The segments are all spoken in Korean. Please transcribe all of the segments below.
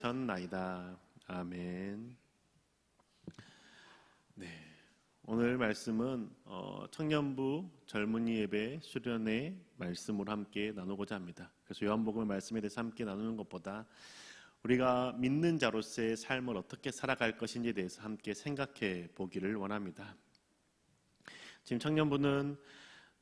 전나이다. 아멘. 네, 오늘 말씀은 청년부 젊은이 예배 수련회 말씀으로 함께 나누고자 합니다. 그래서 요한복음 말씀에 대해서 함께 나누는 것보다 우리가 믿는 자로서의 삶을 어떻게 살아갈 것인지에 대해서 함께 생각해 보기를 원합니다. 지금 청년부는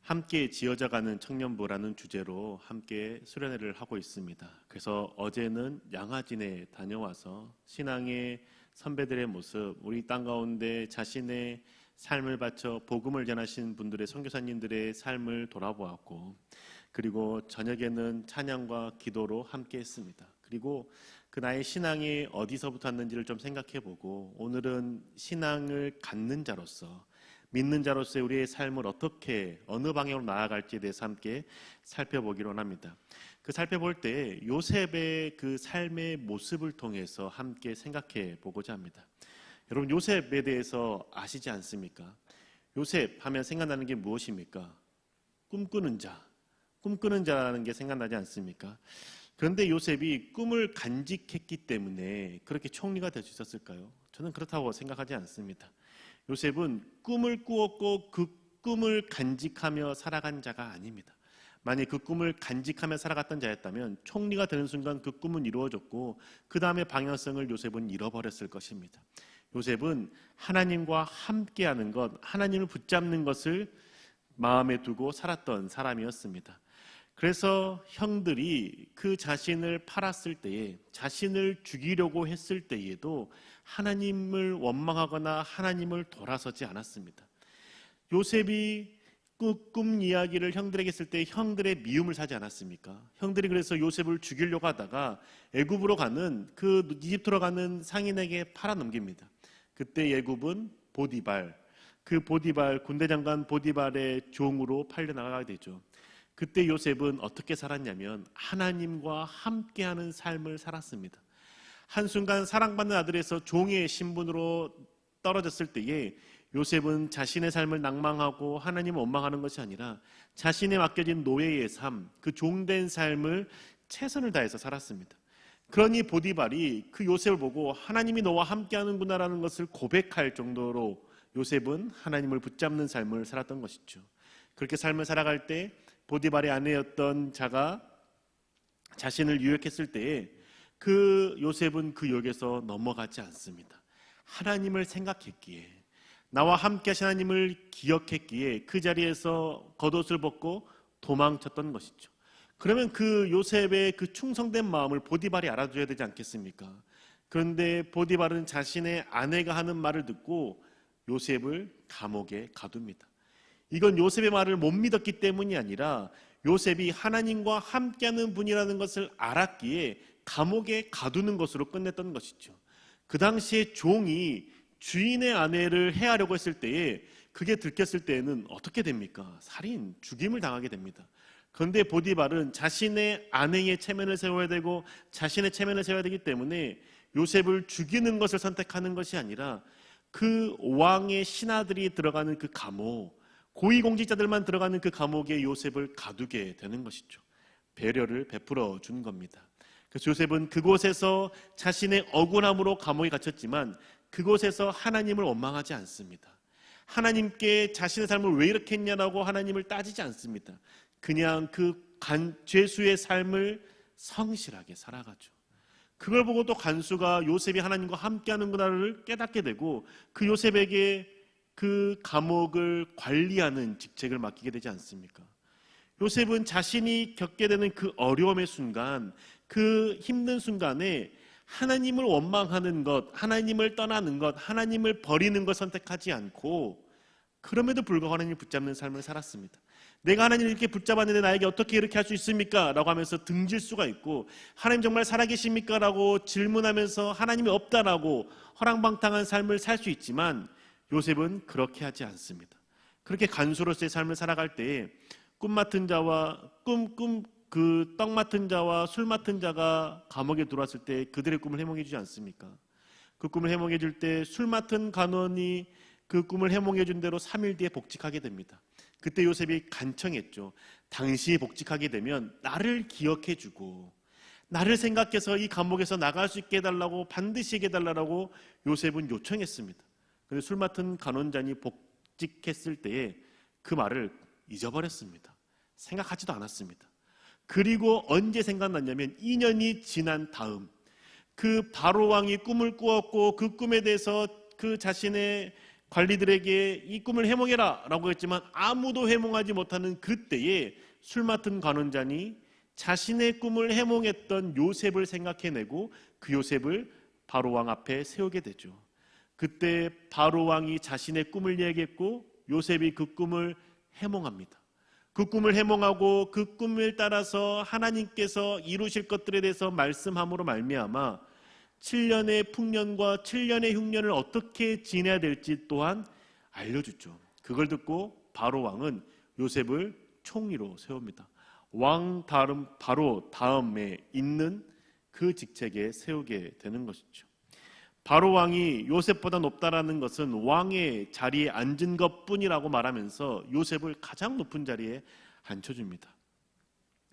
함께 지어져가는 청년부라는 주제로 함께 수련회를 하고 있습니다. 그래서 어제는 양화진에 다녀와서 신앙의 선배들의 모습, 우리 땅 가운데 자신의 삶을 바쳐 복음을 전하신 분들의 선교사님들의 삶을 돌아보았고, 그리고 저녁에는 찬양과 기도로 함께 했습니다. 그리고 그 나의 신앙이 어디서부터 왔는지를 좀 생각해보고, 오늘은 신앙을 갖는 자로서, 믿는 자로서의 우리의 삶을 어떻게 어느 방향으로 나아갈지에 대해서 함께 살펴보기로 합니다. 그 살펴볼 때 요셉의 그 삶의 모습을 통해서 함께 생각해 보고자 합니다. 여러분, 요셉에 대해서 아시지 않습니까? 요셉 하면 생각나는 게 무엇입니까? 꿈꾸는 자, 꿈꾸는 자라는 게 생각나지 않습니까? 그런데 요셉이 꿈을 간직했기 때문에 그렇게 총리가 될 수 있었을까요? 저는 그렇다고 생각하지 않습니다. 요셉은 꿈을 꾸었고 그 꿈을 간직하며 살아간 자가 아닙니다. 만약 그 꿈을 간직하며 살아갔던 자였다면 총리가 되는 순간 그 꿈은 이루어졌고 그 다음에 방향성을 요셉은 잃어버렸을 것입니다. 요셉은 하나님과 함께하는 것, 하나님을 붙잡는 것을 마음에 두고 살았던 사람이었습니다. 그래서 형들이 그 자신을 팔았을 때에, 자신을 죽이려고 했을 때에도 하나님을 원망하거나 하나님을 돌아서지 않았습니다. 요셉이 꿈 이야기를 형들에게 했을 때 형들의 미움을 사지 않았습니까? 형들이 그래서 요셉을 죽이려고 하다가 애굽으로 가는, 그 이집트로 가는 상인에게 팔아넘깁니다. 그때 애굽은 보디발, 그 보디발, 군대 장관 보디발의 종으로 팔려나가게 되죠. 그때 요셉은 어떻게 살았냐면 하나님과 함께하는 삶을 살았습니다. 한순간 사랑받는 아들에서 종의 신분으로 떨어졌을 때에 요셉은 자신의 삶을 낭망하고 하나님을 원망하는 것이 아니라 자신에 맡겨진 노예의 삶, 그 종된 삶을 최선을 다해서 살았습니다. 그러니 보디발이 그 요셉을 보고 하나님이 너와 함께하는구나라는 것을 고백할 정도로 요셉은 하나님을 붙잡는 삶을 살았던 것이죠. 그렇게 삶을 살아갈 때 보디발의 아내였던 자가 자신을 유혹했을 때에 그 요셉은 그 욕에서 넘어가지 않습니다. 하나님을 생각했기에, 나와 함께 하신 하나님을 기억했기에 그 자리에서 겉옷을 벗고 도망쳤던 것이죠. 그러면 그 요셉의 그 충성된 마음을 보디발이 알아줘야 되지 않겠습니까? 그런데 보디발은 자신의 아내가 하는 말을 듣고 요셉을 감옥에 가둡니다. 이건 요셉의 말을 못 믿었기 때문이 아니라 요셉이 하나님과 함께하는 분이라는 것을 알았기에 감옥에 가두는 것으로 끝냈던 것이죠. 그 당시에 종이 주인의 아내를 해하려고 했을 때에 그게 들켰을 때에는 어떻게 됩니까? 살인, 죽임을 당하게 됩니다. 그런데 보디발은 자신의 아내의 체면을 세워야 되고 자신의 체면을 세워야 되기 때문에 요셉을 죽이는 것을 선택하는 것이 아니라 그 왕의 신하들이 들어가는 그 감옥, 고위공직자들만 들어가는 그 감옥에 요셉을 가두게 되는 것이죠. 배려를 베풀어 준 겁니다. 그래서 요셉은 그곳에서 자신의 억울함으로 감옥에 gat혔지만 그곳에서 하나님을 원망하지 않습니다. 하나님께 자신의 삶을 왜 이렇게 했냐라고 하나님을 따지지 않습니다. 그냥 그 죄수의 삶을 성실하게 살아가죠. 그걸 보고 또 간수가 요셉이 하나님과 함께하는구나를 깨닫게 되고 그 요셉에게 그 감옥을 관리하는 직책을 맡기게 되지 않습니까? 요셉은 자신이 겪게 되는 그 어려움의 순간, 그 힘든 순간에 하나님을 원망하는 것, 하나님을 떠나는 것, 하나님을 버리는 것 선택하지 않고 그럼에도 불구하고 하나님을 붙잡는 삶을 살았습니다. 내가 하나님을 이렇게 붙잡았는데 나에게 어떻게 이렇게 할 수 있습니까? 라고 하면서 등질 수가 있고, 하나님 정말 살아계십니까? 라고 질문하면서 하나님이 없다라고 허랑방탕한 삶을 살 수 있지만 요셉은 그렇게 하지 않습니다. 그렇게 간수로서의 삶을 살아갈 때에 꿈 맡은 자와 그 떡 맡은 자와 술 맡은 자가 감옥에 들어왔을 때 그들의 꿈을 해몽해 주지 않습니까? 그 꿈을 해몽해 줄 때 술 맡은 간원이 그 꿈을 해몽해 준 대로 3일 뒤에 복직하게 됩니다. 그때 요셉이 간청했죠. 당신이 복직하게 되면 나를 기억해 주고 나를 생각해서 이 감옥에서 나갈 수 있게 해달라고, 반드시 해달라고 요셉은 요청했습니다. 그런데 술 맡은 간원장이 복직했을 때에 그 말을 잊어버렸습니다. 생각하지도 않았습니다. 그리고 언제 생각났냐면 2년이 지난 다음, 그 바로 왕이 꿈을 꾸었고 그 꿈에 대해서 그 자신의 관리들에게 이 꿈을 해몽해라 라고 했지만 아무도 해몽하지 못하는 그때에 술 맡은 간원장이 자신의 꿈을 해몽했던 요셉을 생각해내고 그 요셉을 바로 왕 앞에 세우게 되죠. 그때 바로 왕이 자신의 꿈을 얘기했고 요셉이 그 꿈을 해몽합니다. 그 꿈을 해몽하고 그 꿈을 따라서 하나님께서 이루실 것들에 대해서 말씀함으로 말미암아 7년의 풍년과 7년의 흉년을 어떻게 지내야 될지 또한 알려주죠. 그걸 듣고 바로 왕은 요셉을 총리로 세웁니다. 왕 바로 다음에 있는 그 직책에 세우게 되는 것이죠. 바로 왕이 요셉보다 높다라는 것은 왕의 자리에 앉은 것뿐이라고 말하면서 요셉을 가장 높은 자리에 앉혀줍니다.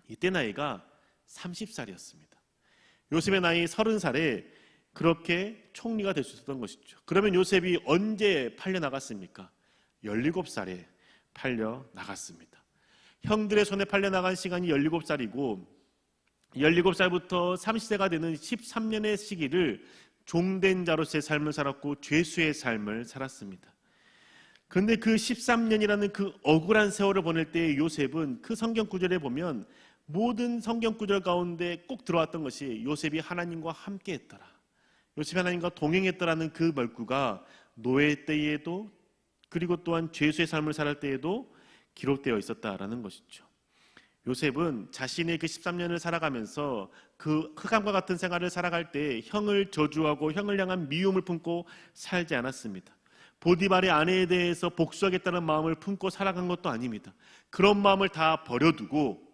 이때 나이가 30살이었습니다. 요셉의 나이 30살에 그렇게 총리가 될 수 있었던 것이죠. 그러면 요셉이 언제 팔려나갔습니까? 17살에 팔려나갔습니다. 형들의 손에 팔려나간 시간이 17살이고 17살부터 30세가 되는 13년의 시기를 종된 자로서의 삶을 살았고 죄수의 삶을 살았습니다. 그런데 그 13년이라는 그 억울한 세월을 보낼 때 요셉은 그 성경 구절에 보면 모든 성경 구절 가운데 꼭 들어왔던 것이 요셉이 하나님과 함께 했더라, 요셉이 하나님과 동행했더라는 그 말구가 노예 때에도 그리고 또한 죄수의 삶을 살할 때에도 기록되어 있었다라는 것이죠. 요셉은 자신의 그 13년을 살아가면서 그 흑암과 같은 생활을 살아갈 때 형을 저주하고 형을 향한 미움을 품고 살지 않았습니다. 보디발의 아내에 대해서 복수하겠다는 마음을 품고 살아간 것도 아닙니다. 그런 마음을 다 버려두고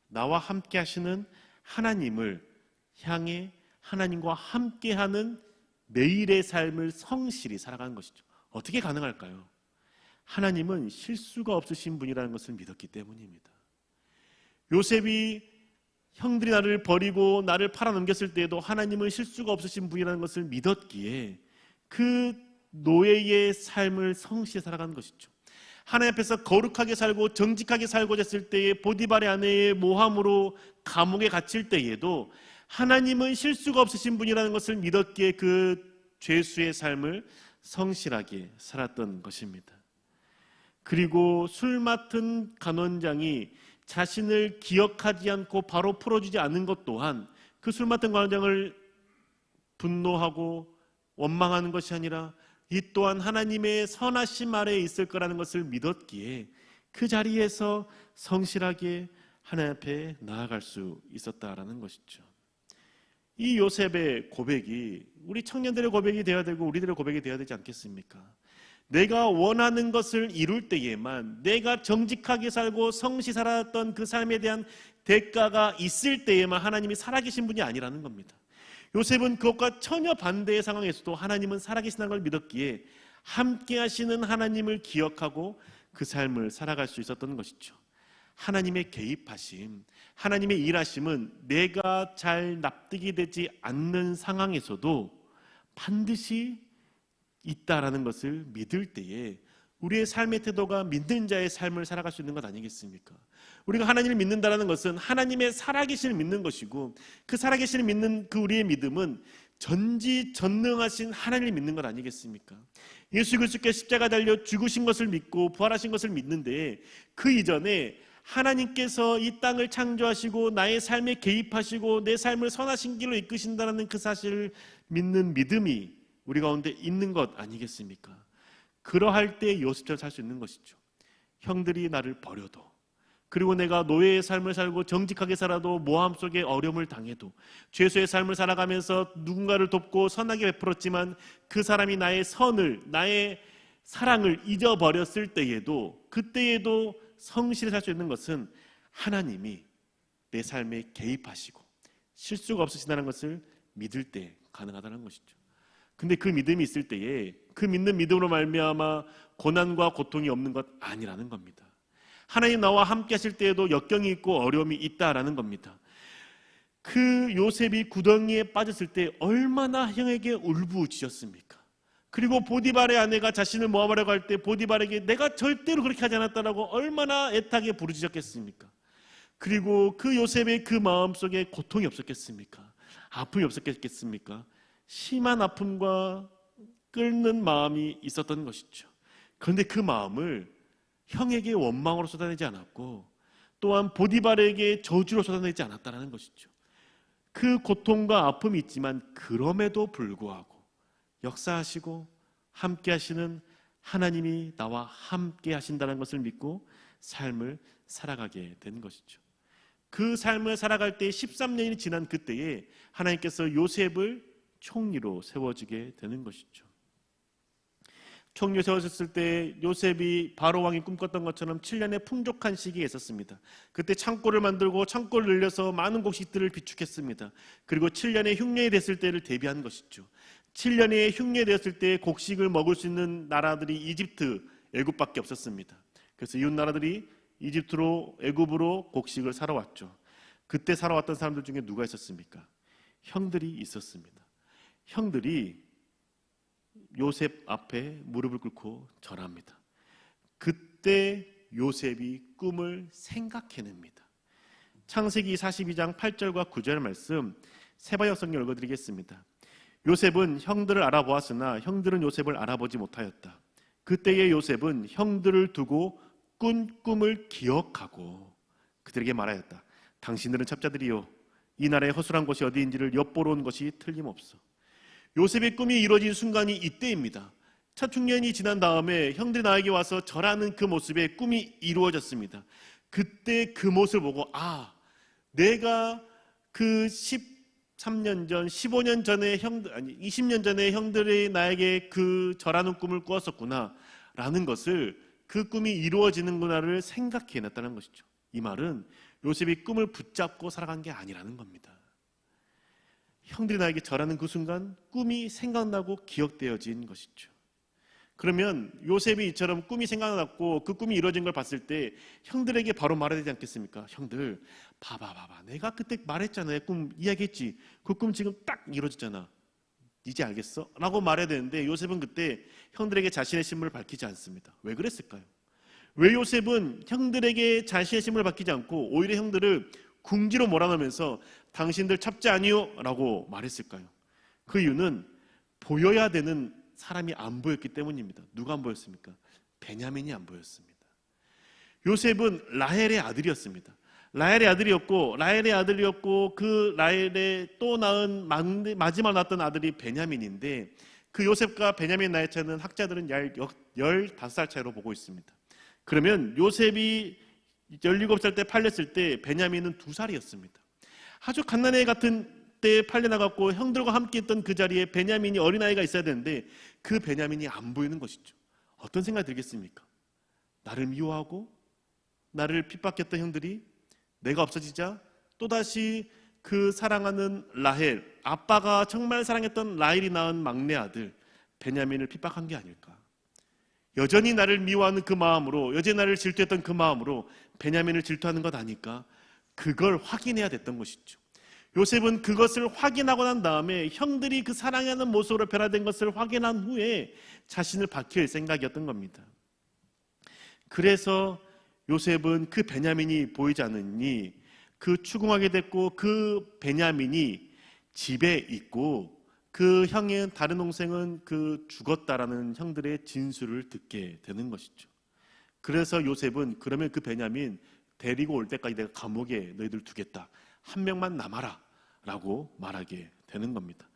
나와 함께 하시는 하나님을 향해 하나님과 함께하는 매일의 삶을 성실히 살아가는 것이죠. 어떻게 가능할까요? 하나님은 실수가 없으신 분이라는 것을 믿었기 때문입니다. 요셉이 형들이 나를 버리고 나를 팔아넘겼을 때에도 하나님은 실수가 없으신 분이라는 것을 믿었기에 그 노예의 삶을 성실히 살아가는 것이죠. 하나님 앞에서 거룩하게 살고 정직하게 살고자 했을 때에 보디발의 아내의 모함으로 감옥에 갇힐 때에도 하나님은 실수가 없으신 분이라는 것을 믿었기에 그 죄수의 삶을 성실하게 살았던 것입니다. 그리고 술 맡은 간원장이 자신을 기억하지 않고 바로 풀어주지 않은 것 또한 그 술 맡은 간원장을 분노하고 원망하는 것이 아니라 이 또한 하나님의 선하심 아래에 있을 거라는 것을 믿었기에 그 자리에서 성실하게 하나님 앞에 나아갈 수 있었다라는 것이죠. 이 요셉의 고백이 우리 청년들의 고백이 되어야 되고 우리들의 고백이 되어야 되지 않겠습니까? 내가 원하는 것을 이룰 때에만, 내가 정직하게 살고 성실히 살았던 그 삶에 대한 대가가 있을 때에만 하나님이 살아계신 분이 아니라는 겁니다. 요셉은 그것과 전혀 반대의 상황에서도 하나님은 살아계시다는 걸 믿었기에 함께 하시는 하나님을 기억하고 그 삶을 살아갈 수 있었던 것이죠. 하나님의 개입하심, 하나님의 일하심은 내가 잘 납득이 되지 않는 상황에서도 반드시 있다라는 것을 믿을 때에 우리의 삶의 태도가 믿는 자의 삶을 살아갈 수 있는 것 아니겠습니까? 우리가 하나님을 믿는다는 것은 하나님의 살아계심을 믿는 것이고 그 살아계심을 믿는 그 우리의 믿음은 전지전능하신 하나님을 믿는 것 아니겠습니까? 예수 그리스도께서 십자가 달려 죽으신 것을 믿고 부활하신 것을 믿는데 그 이전에 하나님께서 이 땅을 창조하시고 나의 삶에 개입하시고 내 삶을 선하신 길로 이끄신다는 그 사실을 믿는 믿음이 우리 가운데 있는 것 아니겠습니까? 그러할 때 요셉처럼 살 수 있는 것이죠. 형들이 나를 버려도, 그리고 내가 노예의 삶을 살고 정직하게 살아도, 모함 속에 어려움을 당해도, 죄수의 삶을 살아가면서 누군가를 돕고 선하게 베풀었지만 그 사람이 나의 선을, 나의 사랑을 잊어버렸을 때에도, 그때에도 성실히 살 수 있는 것은 하나님이 내 삶에 개입하시고 실수가 없으시다는 것을 믿을 때 가능하다는 것이죠. 근데 그 믿음이 있을 때에 그 믿는 믿음으로 말미암아 고난과 고통이 없는 것 아니라는 겁니다. 하나님 나와 함께 하실 때에도 역경이 있고 어려움이 있다라는 겁니다. 그 요셉이 구덩이에 빠졌을 때 얼마나 형에게 울부짖었습니까? 그리고 보디발의 아내가 자신을 모함하려고 할 때 보디발에게 내가 절대로 그렇게 하지 않았다라고 얼마나 애타게 부르짖었겠습니까? 그리고 그 요셉의 그 마음속에 고통이 없었겠습니까? 아픔이 없었겠습니까? 심한 아픔과 끓는 마음이 있었던 것이죠. 그런데 그 마음을 형에게 원망으로 쏟아내지 않았고 또한 보디발에게 저주로 쏟아내지 않았다는 것이죠. 그 고통과 아픔이 있지만 그럼에도 불구하고 역사하시고 함께 하시는 하나님이 나와 함께 하신다는 것을 믿고 삶을 살아가게 된 것이죠. 그 삶을 살아갈 때 13년이 지난 그때에 하나님께서 요셉을 총리로 세워주게 되는 것이죠. 총리로 세워졌을 때 요셉이 바로 왕이 꿈꿨던 것처럼 7년의 풍족한 시기에 있었습니다. 그때 창고를 만들고 창고를 늘려서 많은 곡식들을 비축했습니다. 그리고 7년의 흉년이 됐을 때를 대비한 것이죠. 7년의 흉년이 되었을 때 곡식을 먹을 수 있는 나라들이 이집트, 애굽밖에 없었습니다. 그래서 이웃 나라들이 이집트로 애굽으로 곡식을 사러 왔죠. 그때 살아왔던 사람들 중에 누가 있었습니까? 형들이 있었습니다. 형들이 요셉 앞에 무릎을 꿇고 절합니다. 그때 요셉이 꿈을 생각해냅니다. 창세기 42장 8절과 9절 말씀 세번역 성경 읽어드리겠습니다. 요셉은 형들을 알아보았으나 형들은 요셉을 알아보지 못하였다. 그때의 요셉은 형들을 두고 꾼 꿈을 기억하고 그들에게 말하였다. 당신들은 첩자들이요 이 나라의 허술한 곳이 어디인지를 엿보러 온 것이 틀림없어. 요셉의 꿈이 이루어진 순간이 이때입니다. 첫 흉년이 지난 다음에 형들이 나에게 와서 절하는 그 모습에 꿈이 이루어졌습니다. 그때 그 모습을 보고 내가 그 13년 전, 15년 전에 20년 전에 형들이 나에게 그 절하는 꿈을 꾸었었구나 라는 것을 그 꿈이 이루어지는구나를 생각해냈다는 것이죠. 이 말은 요셉이 꿈을 붙잡고 살아간 게 아니라는 겁니다. 형들이 나에게 절하는 그 순간 꿈이 생각나고 기억되어진 것이죠. 그러면 요셉이 이처럼 꿈이 생각났고 그 꿈이 이루어진 걸 봤을 때 형들에게 바로 말해야 되지 않겠습니까? 형들 봐봐 내가 그때 말했잖아요. 꿈 이야기했지. 그 꿈 지금 딱 이루어졌잖아. 이제 알겠어? 라고 말해야 되는데 요셉은 그때 형들에게 자신의 신분을 밝히지 않습니다. 왜 그랬을까요? 왜 요셉은 형들에게 자신의 신분을 밝히지 않고 오히려 형들을 궁지로 몰아넣으면서 당신들 첩자 아니요? 라고 말했을까요? 그 이유는 보여야 되는 사람이 안 보였기 때문입니다. 누가 안 보였습니까? 베냐민이 안 보였습니다. 요셉은 라헬의 아들이었습니다. 라헬의 아들이었고 그 라헬의 또 낳은 마지막 낳았던 아들이 베냐민인데 그 요셉과 베냐민 나이 차는 학자들은 15살 차이로 보고 있습니다. 그러면 요셉이 17살 때 팔렸을 때 베냐민은 2살이었습니다. 아주 갓난애 같은 때 팔려나갔고 형들과 함께 있던 그 자리에 베냐민이 어린아이가 있어야 되는데 그 베냐민이 안 보이는 것이죠. 어떤 생각이 들겠습니까? 나를 미워하고 나를 핍박했던 형들이 내가 없어지자 또다시 그 사랑하는 라헬, 아빠가 정말 사랑했던 라헬이 낳은 막내 아들 베냐민을 핍박한 게 아닐까. 여전히 나를 미워하는 그 마음으로, 여전히 나를 질투했던 그 마음으로 베냐민을 질투하는 것 아닐까. 그걸 확인해야 됐던 것이죠. 요셉은 그것을 확인하고 난 다음에 형들이 그 사랑하는 모습으로 변화된 것을 확인한 후에 자신을 밝힐 생각이었던 겁니다. 그래서 요셉은 그 베냐민이 보이지 않으니 그 추궁하게 됐고 그 베냐민이 집에 있고 그 형의 다른 동생은 그 죽었다라는 형들의 진술을 듣게 되는 것이죠. 그래서 요셉은 그러면 그 베냐민 데리고 올 때까지 내가 감옥에 너희들 두겠다. 한 명만 남아라 라고 말하게 되는 겁니다.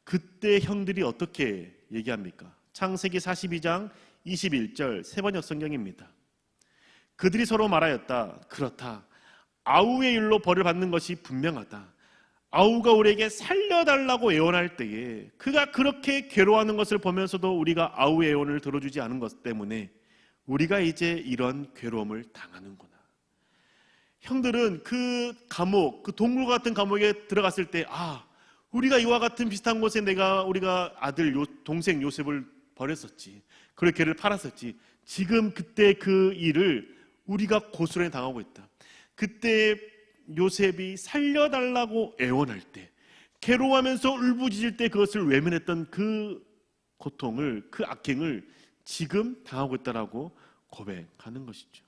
그때 형들이 어떻게 얘기합니까? 창세기 42장 21절 세번역 성경입니다. 그들이 서로 말하였다. 그렇다. 아우의 일로 벌을 받는 것이 분명하다. 아우가 우리에게 살려달라고 애원할 때에 그가 그렇게 괴로워하는 것을 보면서도 우리가 아우의 애원을 들어주지 않은 것 때문에 우리가 이제 이런 괴로움을 당하는구나. 형들은 그 감옥, 그 동굴 같은 감옥에 들어갔을 때 우리가 이와 같은 비슷한 곳에 우리가 아들 동생 요셉을 버렸었지. 그리고 걔를 팔았었지. 지금 그때 그 일을 우리가 고스란히 당하고 있다. 그때 요셉이 살려달라고 애원할 때, 괴로워하면서 울부짖을 때 그것을 외면했던 그 고통을, 그 악행을 지금 당하고 있다라고 고백하는 것이죠.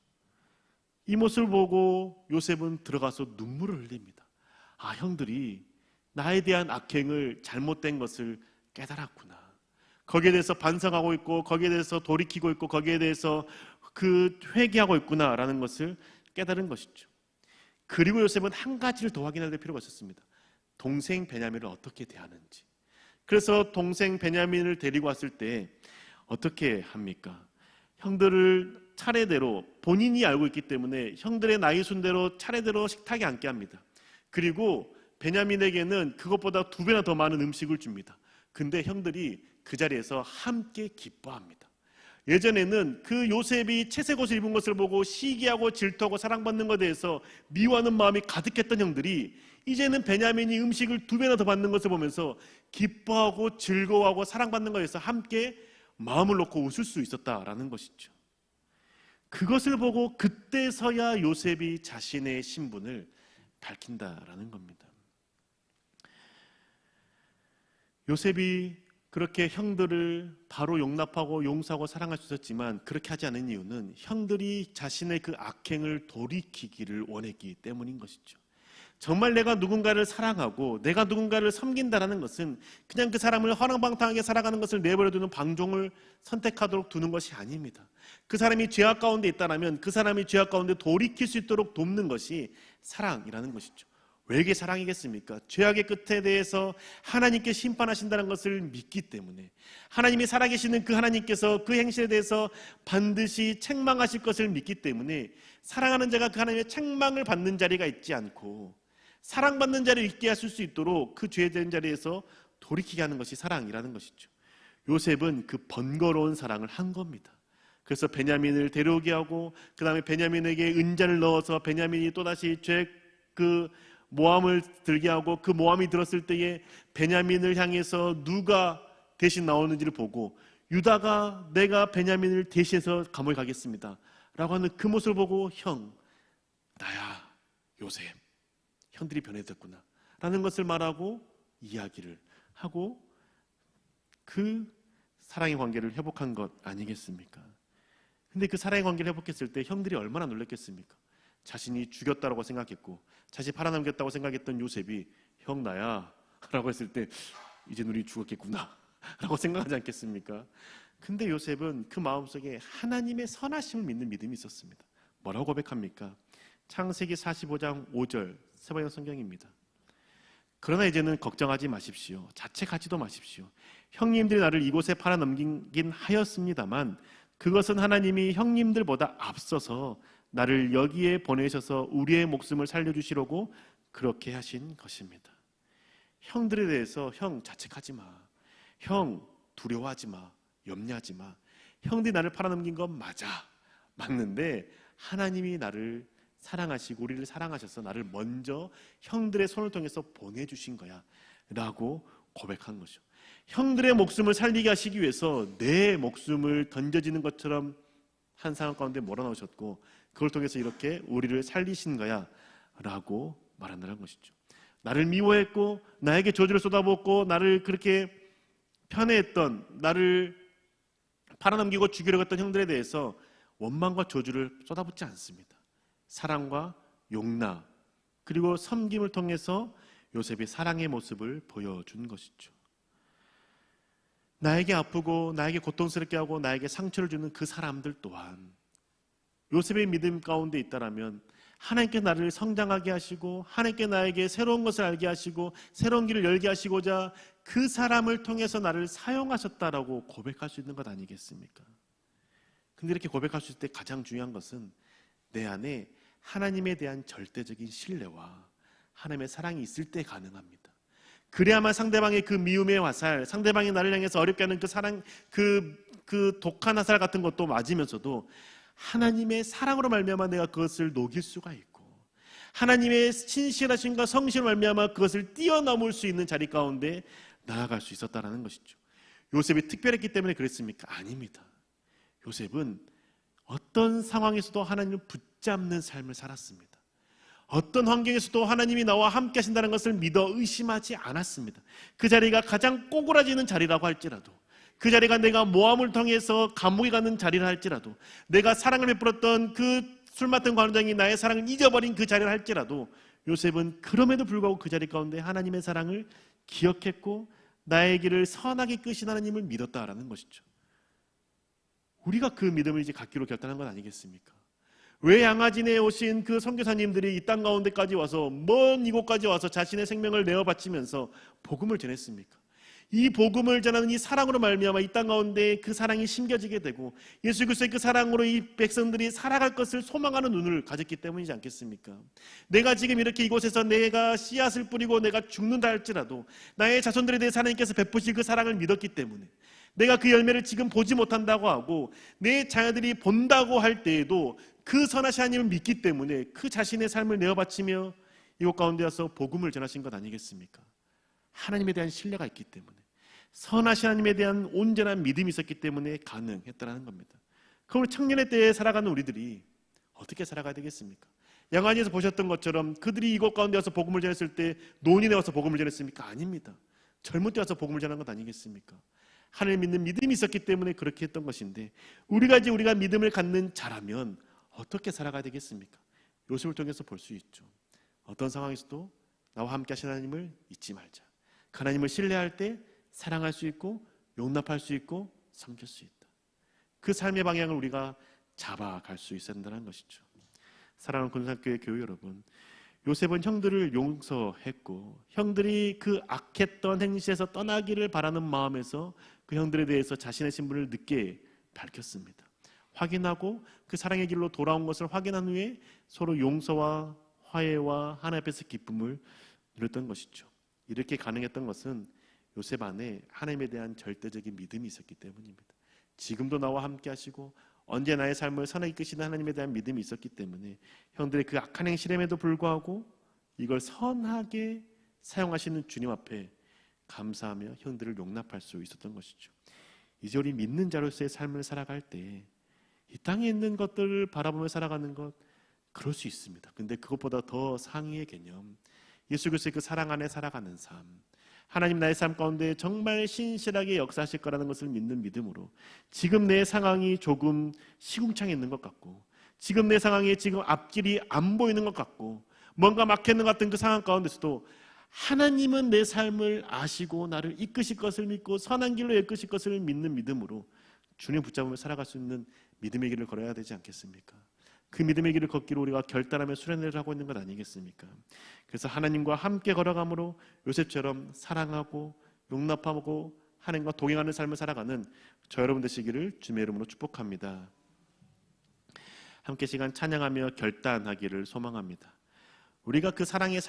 이 모습을 보고 요셉은 들어가서 눈물을 흘립니다. 아, 형들이 나에 대한 악행을, 잘못된 것을 깨달았구나. 거기에 대해서 반성하고 있고, 거기에 대해서 돌이키고 있고, 거기에 대해서 회개하고 있구나라는 것을 깨달은 것이죠. 그리고 요셉은 한 가지를 더 확인할 필요가 있었습니다. 동생 베냐민을 어떻게 대하는지. 그래서 동생 베냐민을 데리고 왔을 때 어떻게 합니까? 형들을 차례대로, 본인이 알고 있기 때문에 형들의 나이 순대로 차례대로 식탁에 앉게 합니다. 그리고 베냐민에게는 그것보다 2배나 더 많은 음식을 줍니다. 근데 형들이 그 자리에서 함께 기뻐합니다. 예전에는 그 요셉이 채색 옷을 입은 것을 보고 시기하고 질투하고 사랑받는 것에 대해서 미워하는 마음이 가득했던 형들이 이제는 베냐민이 음식을 2배나 더 받는 것을 보면서 기뻐하고 즐거워하고 사랑받는 것에서 함께 마음을 놓고 웃을 수 있었다라는 것이죠. 그것을 보고 그때서야 요셉이 자신의 신분을 밝힌다라는 겁니다. 요셉이 그렇게 형들을 바로 용납하고 용서하고 사랑할 수 있었지만 그렇게 하지 않은 이유는 형들이 자신의 그 악행을 돌이키기를 원했기 때문인 것이죠. 정말 내가 누군가를 사랑하고 내가 누군가를 섬긴다라는 것은 그냥 그 사람을 허랑방탕하게 살아가는 것을 내버려두는 방종을 선택하도록 두는 것이 아닙니다. 그 사람이 죄악 가운데 있다면 그 사람이 죄악 가운데 돌이킬 수 있도록 돕는 것이 사랑이라는 것이죠. 왜 이게 사랑이겠습니까? 죄악의 끝에 대해서 하나님께 심판하신다는 것을 믿기 때문에, 하나님이 살아계시는 그 하나님께서 그 행실에 대해서 반드시 책망하실 것을 믿기 때문에 사랑하는 자가 그 하나님의 책망을 받는 자리가 있지 않고 사랑받는 자리를 있게 하실 수 있도록 그 죄된 자리에서 돌이키게 하는 것이 사랑이라는 것이죠. 요셉은 그 번거로운 사랑을 한 겁니다. 그래서 베냐민을 데려오게 하고 그 다음에 베냐민에게 은잔을 넣어서 베냐민이 또다시 모함을 들게 하고 그 모함이 들었을 때에 베냐민을 향해서 누가 대신 나오는지를 보고 유다가 내가 베냐민을 대신해서 감옥에 가겠습니다 라고 하는 그 모습을 보고 형, 나야 요셉, 형들이 변해졌구나 라는 것을 말하고 이야기를 하고 그 사랑의 관계를 회복한 것 아니겠습니까? 근데 그 사랑의 관계를 회복했을 때 형들이 얼마나 놀랐겠습니까? 자신이 죽였다고 생각했고 자신이 팔아넘겼다고 생각했던 요셉이 형 나야 라고 했을 때 이제 우리 죽었겠구나 라고 생각하지 않겠습니까? 근데 요셉은 그 마음속에 하나님의 선하심을 믿는 믿음이 있었습니다. 뭐라고 고백합니까? 창세기 45장 5절 세번역 성경입니다. 그러나 이제는 걱정하지 마십시오. 자책하지도 마십시오. 형님들이 나를 이곳에 팔아넘기긴 하였습니다만 그것은 하나님이 형님들보다 앞서서 나를 여기에 보내셔서 우리의 목숨을 살려주시려고 그렇게 하신 것입니다. 형들에 대해서 형 자책하지 마. 형 두려워하지 마. 염려하지 마. 형들이 나를 팔아넘긴 건 맞아. 맞는데 하나님이 나를 사랑하시고 우리를 사랑하셔서 나를 먼저 형들의 손을 통해서 보내주신 거야 라고 고백한 거죠. 형들의 목숨을 살리게 하시기 위해서 내 목숨을 던져지는 것처럼 한 상황 가운데 몰아넣으셨고 그걸 통해서 이렇게 우리를 살리신 거야 라고 말한다는 것이죠. 나를 미워했고 나에게 저주를 쏟아붓고 나를 그렇게 편애했던, 나를 팔아넘기고 죽이려고 했던 형들에 대해서 원망과 저주를 쏟아붓지 않습니다. 사랑과 용납 그리고 섬김을 통해서 요셉이 사랑의 모습을 보여준 것이죠. 나에게 아프고 나에게 고통스럽게 하고 나에게 상처를 주는 그 사람들 또한 요셉의 믿음 가운데 있다라면 하나님께 나를 성장하게 하시고 하나님께 나에게 새로운 것을 알게 하시고 새로운 길을 열게 하시고자 그 사람을 통해서 나를 사용하셨다라고 고백할 수 있는 것 아니겠습니까? 근데 이렇게 고백할 수 있을 때 가장 중요한 것은 내 안에 하나님에 대한 절대적인 신뢰와 하나님의 사랑이 있을 때 가능합니다. 그래야만 상대방의 그 미움의 화살, 상대방이 나를 향해서 어렵게 하는 그 사랑, 그 독한 화살 같은 것도 맞으면서도 하나님의 사랑으로 말미암아 내가 그것을 녹일 수가 있고 하나님의 신실하심과 성실을 말미암아 그것을 뛰어넘을 수 있는 자리 가운데 나아갈 수 있었다는 것이죠. 요셉이 특별했기 때문에 그랬습니까? 아닙니다. 요셉은 어떤 상황에서도 하나님을 붙잡는 삶을 살았습니다. 어떤 환경에서도 하나님이 나와 함께 하신다는 것을 믿어 의심하지 않았습니다. 그 자리가 가장 꼬꾸라지는 자리라고 할지라도, 그 자리가 내가 모함을 통해서 감옥에 가는 자리라 할지라도, 내가 사랑을 베풀었던 그 술 맡은 관원장이 나의 사랑을 잊어버린 그 자리라 할지라도, 요셉은 그럼에도 불구하고 그 자리 가운데 하나님의 사랑을 기억했고 나의 길을 선하게 끄신 하나님을 믿었다라는 것이죠. 우리가 그 믿음을 이제 갖기로 결단한 건 아니겠습니까? 왜 양아진에 오신 그 선교사님들이 이 땅 가운데까지 와서, 먼 이곳까지 와서 자신의 생명을 내어 바치면서 복음을 전했습니까? 이 복음을 전하는 이 사랑으로 말미암아 이 땅 가운데 그 사랑이 심겨지게 되고 예수 그리스도의 그 사랑으로 이 백성들이 살아갈 것을 소망하는 눈을 가졌기 때문이지 않겠습니까? 내가 지금 이렇게 이곳에서 내가 씨앗을 뿌리고 내가 죽는다 할지라도 나의 자손들에 대해서 하나님께서 베푸실 그 사랑을 믿었기 때문에, 내가 그 열매를 지금 보지 못한다고 하고 내 자녀들이 본다고 할 때에도 그 선하신 하나님을 믿기 때문에 그 자신의 삶을 내어 바치며 이곳 가운데 와서 복음을 전하신 것 아니겠습니까? 하나님에 대한 신뢰가 있기 때문에, 선하신 하나님에 대한 온전한 믿음이 있었기 때문에 가능했다는 겁니다. 그럼 우리 청년의 때에 살아가는 우리들이 어떻게 살아가야 되겠습니까? 양안에서 보셨던 것처럼 그들이 이곳 가운데 와서 복음을 전했을 때 노인에 와서 복음을 전했습니까? 아닙니다. 젊은 때 와서 복음을 전한 것 아니겠습니까? 하나님 믿는 믿음이 있었기 때문에 그렇게 했던 것인데, 우리가 믿음을 갖는 자라면 어떻게 살아가야 되겠습니까? 요셉을 통해서 볼 수 있죠. 어떤 상황에서도 나와 함께 하신 하나님을 잊지 말자. 하나님을 신뢰할 때 사랑할 수 있고 용납할 수 있고 섬길 수 있다. 그 삶의 방향을 우리가 잡아갈 수 있어야 한다는 것이죠. 사랑하는 군산교회 교회 여러분, 요셉은 형들을 용서했고 형들이 그 악했던 행실에서 떠나기를 바라는 마음에서 그 형들에 대해서 자신의 신분을 늦게 밝혔습니다. 확인하고 그 사랑의 길로 돌아온 것을 확인한 후에 서로 용서와 화해와 하나님 앞에서 기쁨을 누렸던 것이죠. 이렇게 가능했던 것은 요셉 안에 하나님에 대한 절대적인 믿음이 있었기 때문입니다. 지금도 나와 함께 하시고 언제 나의 삶을 선하게 이끄시는 하나님에 대한 믿음이 있었기 때문에 형들의 그 악한 행실임에도 불구하고 이걸 선하게 사용하시는 주님 앞에 감사하며 형들을 용납할 수 있었던 것이죠. 이제 우리 믿는 자로서의 삶을 살아갈 때 이 땅에 있는 것들을 바라보며 살아가는 것, 그럴 수 있습니다. 근데 그것보다 더 상위의 개념, 예수 그리스도의 그 사랑 안에 살아가는 삶, 하나님 나의 삶 가운데 정말 신실하게 역사하실 거라는 것을 믿는 믿음으로, 지금 내 상황이 조금 시궁창에 있는 것 같고 지금 내 상황에 지금 앞길이 안 보이는 것 같고 뭔가 막혀있는 것 같은 그 상황 가운데서도 하나님은 내 삶을 아시고 나를 이끄실 것을 믿고 선한 길로 이끄실 것을 믿는 믿음으로 주님 붙잡으며 살아갈 수 있는 믿음의 길을 걸어야 되지 않겠습니까? 그 믿음의 길을 걷기로 우리가 결단하며 수련을 하고 있는 것 아니겠습니까? 그래서 하나님과 함께 걸어감으로 요셉처럼 사랑하고 용납하고 하나님과 동행하는 삶을 살아가는 저 여러분 되시기를 주님의 이름으로 축복합니다. 함께 시간 찬양하며 결단하기를 소망합니다. 우리가 그 사랑의